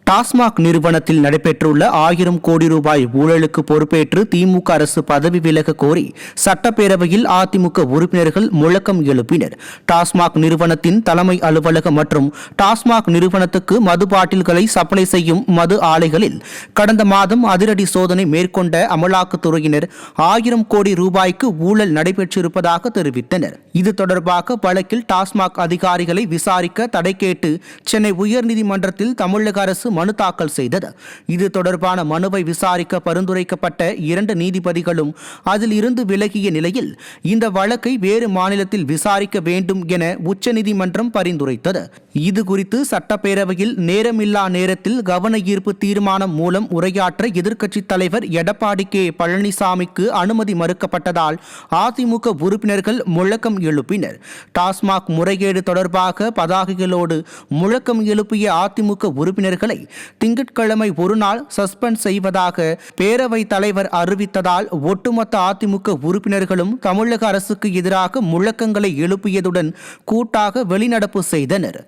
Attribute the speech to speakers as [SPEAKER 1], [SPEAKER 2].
[SPEAKER 1] டாஸ்மாக் நிறுவனத்தில் நடைபெற்றுள்ள 1000 கோடி ரூபாய் ஊழலுக்கு பொறுப்பேற்று திமுக அரசு பதவி விலக கோரி சட்டப்பேரவையில் அதிமுக உறுப்பினர்கள் முழக்கம் எழுப்பினர். டாஸ்மாக் நிறுவனத்தின் தலைமை அலுவலகம் மற்றும் டாஸ்மாக் நிறுவனத்துக்கு மது பாட்டில்களை சப்ளை செய்யும் மது ஆலைகளில் கடந்த மாதம் அதிரடி சோதனை மேற்கொண்ட அமலாக்கத்துறையினர் 1000 கோடி ரூபாய்க்கு ஊழல் நடைபெற்றிருப்பதாக தெரிவித்தனர். இது தொடர்பாக வழக்கில் டாஸ்மாக் அதிகாரிகளை விசாரிக்க தடை கேட்டு சென்னை உயர்நீதிமன்றத்தில் தமிழக அரசு மனு தாக்கல் செய்தது. இது தொடர்பான மனுவை விசாரிக்க பரிந்துரைக்கப்பட்ட 2 நீதிபதிகளும் அதில் இருந்து விலகிய நிலையில் இந்த வழக்கை வேறு மாநிலத்தில் விசாரிக்க வேண்டும் என உச்சநீதிமன்றம் பரிந்துரைத்தது. இது குறித்து சட்டப்பேரவையில் நேரமில்லா நேரத்தில் கவன ஈர்ப்பு தீர்மானம் மூலம் உரையாற்ற எதிர்க்கட்சித் தலைவர் எடப்பாடி கே பழனிசாமிக்கு அனுமதி மறுக்கப்பட்டதால் அதிமுக உறுப்பினர்கள் முழக்கம் எழுப்பினர். டாஸ்மாக் முறைகேடு தொடர்பாக பதாகைகளோடு முழக்கம் எழுப்பிய அதிமுக உறுப்பினர்களை திங்கட்கிழமை ஒருநாள் சஸ்பெண்ட் செய்வதாக பேரவைத் தலைவர் அறிவித்ததால் ஒட்டுமொத்த அதிமுக உறுப்பினர்களும் தமிழக அரசுக்கு எதிராக முழக்கங்களை எழுப்பியதுடன் கூட்டாக வெளிநடப்பு செய்தனர்.